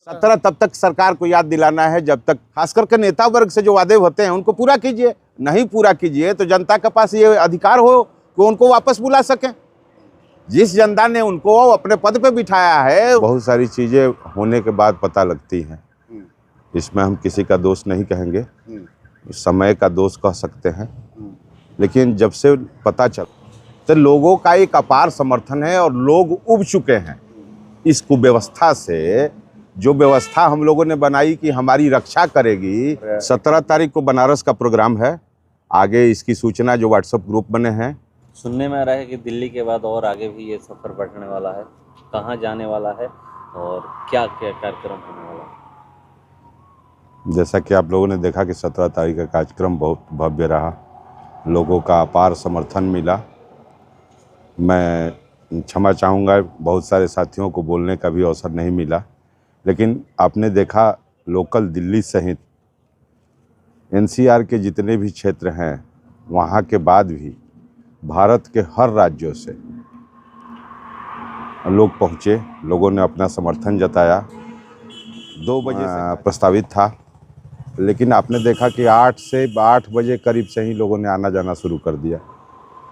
17 तब तक सरकार को याद दिलाना है, जब तक खास करके नेता वर्ग से जो वादे होते हैं उनको पूरा कीजिए। नहीं पूरा कीजिए तो जनता के पास ये अधिकार हो कि उनको वापस बुला सकें। जिस जनता ने उनको अपने पद पे बिठाया है, बहुत सारी चीजें होने के बाद पता लगती हैं। इसमें हम किसी का दोष नहीं कहेंगे, समय का दोष कह सकते हैं। लेकिन जब से पता चला तो लोगों का एक अपार समर्थन है और लोग उब चुके हैं इस कुव्यवस्था से। जो व्यवस्था हम लोगों ने बनाई कि हमारी रक्षा करेगी। 17 तारीख को बनारस का प्रोग्राम है। आगे इसकी सूचना जो व्हाट्सएप ग्रुप बने हैं, सुनने में आ रहा है कि दिल्ली के बाद और आगे भी ये सफ़र बढ़ने वाला है। कहाँ जाने वाला है और क्या क्या कार्यक्रम होने वाला है? जैसा कि आप लोगों ने देखा कि 17 तारीख का कार्यक्रम बहुत भव्य रहा, लोगों का अपार समर्थन मिला। मैं क्षमा चाहूँगा, बहुत सारे साथियों को बोलने का भी अवसर नहीं मिला, लेकिन आपने देखा लोकल दिल्ली सहित एनसीआर के जितने भी क्षेत्र हैं वहाँ के बाद भी भारत के हर राज्यों से लोग पहुँचे। लोगों ने अपना समर्थन जताया। 2 बजे प्रस्तावित था, लेकिन आपने देखा कि 8 बजे करीब से ही लोगों ने आना जाना शुरू कर दिया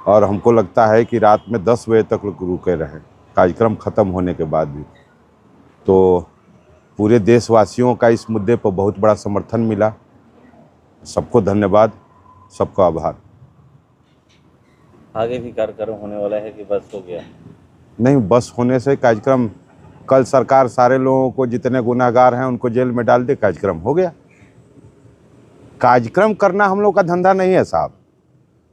और हमको लगता है कि रात में 10 बजे तक लोग रुके रहे कार्यक्रम ख़त्म होने के बाद भी। तो पूरे देशवासियों का इस मुद्दे पर बहुत बड़ा समर्थन मिला। सबको धन्यवाद, सबका आभार। आगे भी कार्यक्रम होने वाला है कि बस हो गया? नहीं, बस होने से कार्यक्रम, कल सरकार सारे लोगों को जितने गुनाहगार हैं उनको जेल में डाल दे, कार्यक्रम हो गया। कार्यक्रम करना हम लोग का धंधा नहीं है साहब।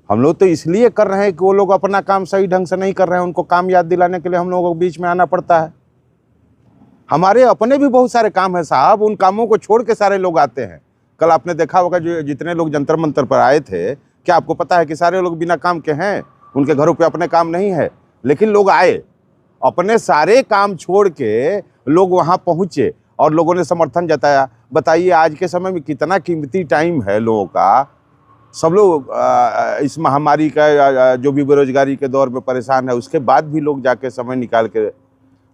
हम लोग तो इसलिए कर रहे हैं कि वो लोग अपना काम सही ढंग से नहीं कर रहे हैं, उनको काम याद दिलाने के लिए हम लोगों को बीच में आना पड़ता है। हमारे अपने भी बहुत सारे काम है साहब, उन कामों को छोड़ के सारे लोग आते हैं। कल आपने देखा होगा जो जितने लोग जंतर मंतर पर आए थे, क्या आपको पता है कि सारे लोग बिना काम के हैं? उनके घरों पे अपने काम नहीं है, लेकिन लोग आए, अपने सारे काम छोड़ के लोग वहाँ पहुँचे और लोगों ने समर्थन जताया। बताइए आज के समय में कितना कीमती टाइम है लोगों का। सब लोग इस महामारी का जो भी बेरोजगारी के दौर में परेशान है, उसके बाद भी लोग जाके समय निकाल के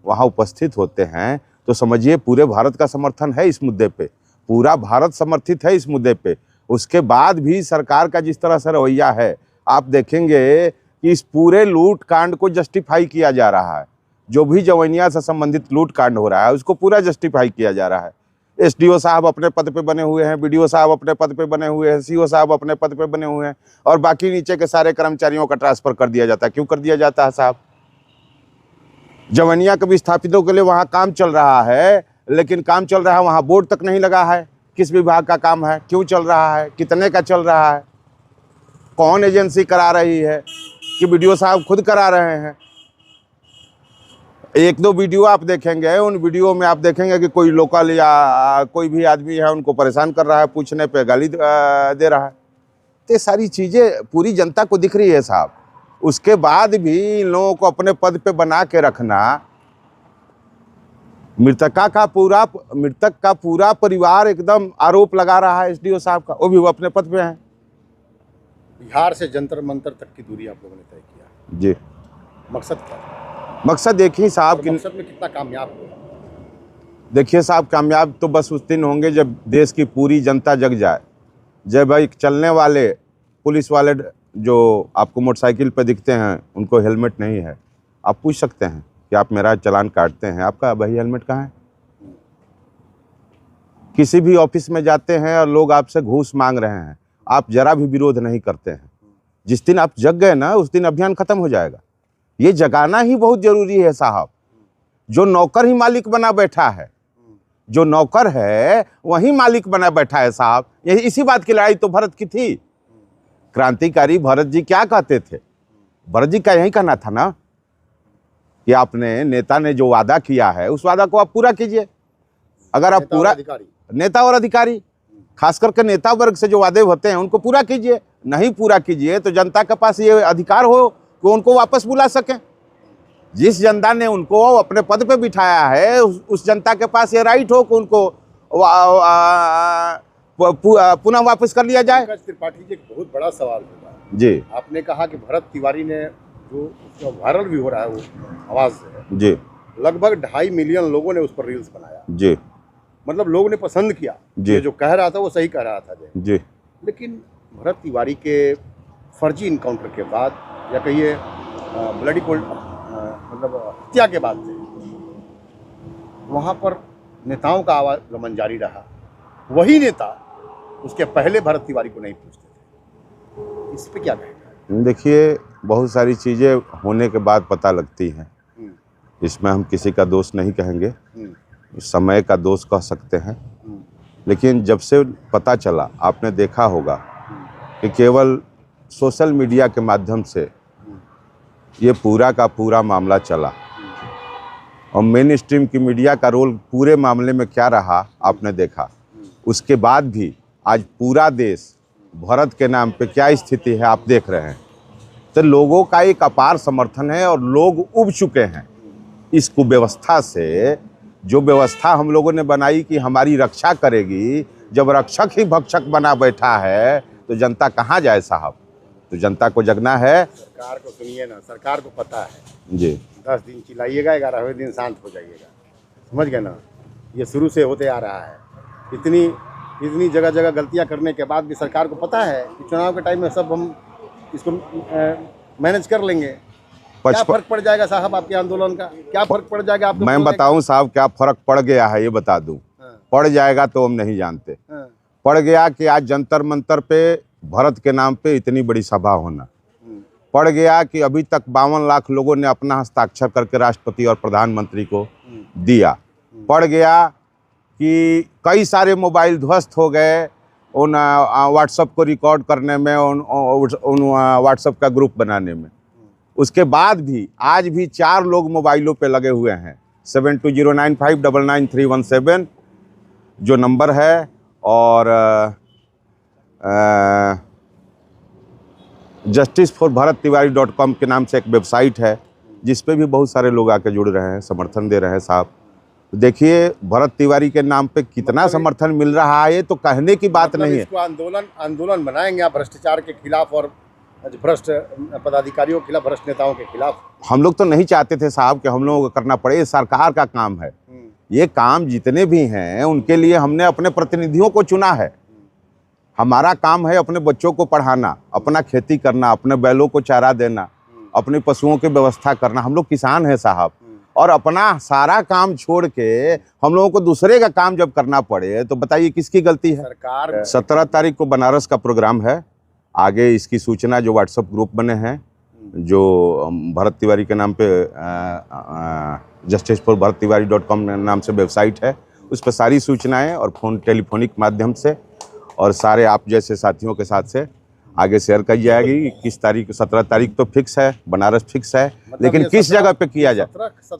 वहाँ उपस्थित होते हैं। तो समझिए पूरे भारत का समर्थन है इस मुद्दे पे, पूरा भारत समर्थित है इस मुद्दे पे। उसके बाद भी सरकार का जिस तरह से रवैया है, आप देखेंगे कि इस पूरे लूट कांड को जस्टिफाई किया जा रहा है। जो भी जवनिया से संबंधित लूट कांड हो रहा है उसको पूरा जस्टिफाई किया जा रहा है। एसडीओ साहब अपने पद पे बने हुए हैं, बीडीओ साहब अपने पद पे बने हुए हैं, सीओ साहब अपने पद पे बने हुए हैं और बाकी नीचे के सारे कर्मचारियों का ट्रांसफर कर दिया जाता है। क्यों कर दिया जाता है साहब? जवनिया के विस्थापितों के लिए वहाँ काम चल रहा है, लेकिन काम चल रहा है वहाँ बोर्ड तक नहीं लगा है। किस विभाग का काम है, क्यों चल रहा है, कितने का चल रहा है, कौन एजेंसी करा रही है, कि बीडीओ साहब खुद करा रहे हैं। 1-2 वीडियो आप देखेंगे, उन वीडियो में आप देखेंगे कि कोई लोकल या कोई भी आदमी है उनको परेशान कर रहा है, पूछने पे गाली दे रहा है। तो ये सारी चीज़ें पूरी जनता को दिख रही है साहब। उसके बाद भी इन लोगों को अपने पद पे बना के रखना। मृतक का पूरा परिवार एकदम आरोप लगा रहा है एसडीओ साहब का, वो भी वो अपने पद पे हैं। बिहार से जंतर मंतर तक की दूरी आप लोगों ने तय किया जी। मकसद क्या? मकसद देखिए साहब कि मकसद में कितना कामयाब हुआ? देखिए साहब, कामयाब तो बस उस दिन होंगे जब देश की पूरी जनता जग जाए। जब एक चलने वाले पुलिस वाले जो आपको मोटरसाइकिल पे दिखते हैं उनको हेलमेट नहीं है, आप पूछ सकते हैं कि आप मेरा चालान काटते हैं, आपका वही हेलमेट कहाँ है? किसी भी ऑफिस में जाते हैं और लोग आपसे घूस मांग रहे हैं, आप जरा भी विरोध नहीं करते हैं। जिस दिन आप जग गए ना, उस दिन अभियान खत्म हो जाएगा। ये जगाना ही बहुत जरूरी है साहब। जो नौकर ही मालिक बना बैठा है, जो नौकर है वही मालिक बना बैठा है साहब। यही इसी बात की लड़ाई तो भरत की थी। क्रांतिकारी भरत जी क्या कहते थे? भरत जी का यही कहना था ना कि आपने नेता ने जो वादा किया है उस वादा को आप पूरा कीजिए। अगर आप पूरा, नेता और अधिकारी, खास करके नेता वर्ग से जो वादे होते हैं उनको पूरा कीजिए। नहीं पूरा कीजिए तो जनता के पास ये अधिकार हो कि उनको वापस बुला सकें। जिस जनता ने उनको अपने पद पे बिठाया है उस जनता के पास ये राइट हो कि उनको पुनः वापस कर लिया जाए। त्रिपाठी जी, एक बहुत बड़ा सवाल होगा जी। आपने कहा कि भरत तिवारी ने जो वायरल भी हो रहा है वो आवाज़ है जी, लगभग 2.5 मिलियन लोगों ने उस पर रील्स बनाया जी। मतलब लोगों ने पसंद किया। जी। ये जो कह रहा था वो सही कह रहा था जय। जी। लेकिन भरत तिवारी के फर्जी इनकाउंटर के बाद या कहिए ब्लडी कोल्ड मतलब हत्या के बाद से वहाँ पर नेताओं का आवागमन जारी रहा। वही नेता उसके पहले भरत तिवारी को नहीं पूछते थे। इस पे क्या कहेगा? देखिए, बहुत सारी चीज़ें होने के बाद पता लगती हैं, इसमें हम किसी का दोष नहीं कहेंगे, समय का दोष कह सकते हैं। लेकिन जब से पता चला, आपने देखा होगा कि केवल सोशल मीडिया के माध्यम से ये पूरा का पूरा मामला चला, और मेन स्ट्रीम की मीडिया का रोल पूरे मामले में क्या रहा आपने देखा। उसके बाद भी आज पूरा देश भरत के नाम पे क्या स्थिति है आप देख रहे हैं। तो लोगों का एक अपार समर्थन है और लोग उब चुके हैं इस कुव्यवस्था से। जो व्यवस्था हम लोगों ने बनाई कि हमारी रक्षा करेगी, जब रक्षक ही भक्षक बना बैठा है तो जनता कहाँ जाए साहब। तो जनता को जगना है। सरकार को सुनिए ना, सरकार को पता है जी। 10 दिन चिल्लाइएगा, 11वें दिन शांत हो जाइएगा। समझ गए ना? ये शुरू से होते आ रहा है। इतनी जगह जगह गलतियां करने के बाद भी सरकार को पता है कि चुनाव के टाइम में सब हम इसको मैनेज कर लेंगे। क्या फर्क पड़ जाएगा साहब आपके आंदोलन का? क्या फर्क पड़ जाएगा आपके? मैं बताऊं साहब क्या फर्क पड़ गया है, ये बता दूं। पड़ जाएगा तो हम नहीं जानते। पड़ गया कि आज जंतर मंतर पे भरत के नाम पे इतनी बड़ी सभा होना। पड़ गया कि अभी तक 52 लाख लोगों ने अपना हस्ताक्षर करके राष्ट्रपति और प्रधानमंत्री को दिया। पड़ गया कि कई सारे मोबाइल ध्वस्त हो गए उन व्हाट्सएप को रिकॉर्ड करने में, उन व्हाट्सएप का ग्रुप बनाने में। उसके बाद भी आज भी 4 लोग मोबाइलों पे लगे हुए हैं। 7209599317 जो नंबर है, और justiceforBharatTiwari.com के नाम से एक वेबसाइट है जिस पे भी बहुत सारे लोग आके जुड़ रहे हैं, समर्थन दे रहे हैं साहब। देखिए भरत तिवारी के नाम पे कितना समर्थन मिल रहा है, ये तो कहने की बात नहीं है। इसको आंदोलन बनाएंगे आप भ्रष्टाचार के खिलाफ और भ्रष्ट पदाधिकारियों के खिलाफ, भ्रष्ट नेताओं के खिलाफ। हम लोग तो नहीं चाहते थे साहब कि हम लोगों को करना पड़े, ये सरकार का काम है। ये काम जितने भी हैं उनके लिए हमने अपने प्रतिनिधियों को चुना है। हमारा काम है अपने बच्चों को पढ़ाना, अपना खेती करना, अपने बैलों को चारा देना, अपने पशुओं की व्यवस्था करना। हम लोग किसान हैं साहब, और अपना सारा काम छोड़ के हम लोगों को दूसरे का काम जब करना पड़े तो बताइए किसकी गलती है? सरकार 17 तारीख को बनारस का प्रोग्राम है। आगे इसकी सूचना जो व्हाट्सएप ग्रुप बने हैं, जो भरत तिवारी के नाम पे justiceforBharatTiwari.com नाम से वेबसाइट है, उस पर सारी सूचनाएं और टेलीफोनिक माध्यम से और सारे आप जैसे साथियों के साथ से आगे शेयर की जाएगी। किस तारीख? 17 तारीख तो फिक्स है, बनारस फिक्स है, लेकिन किस जगह पे किया जाए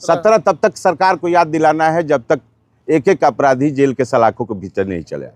17 तब तक सरकार को याद दिलाना है जब तक एक एक अपराधी जेल के सलाखों के भीतर नहीं चले।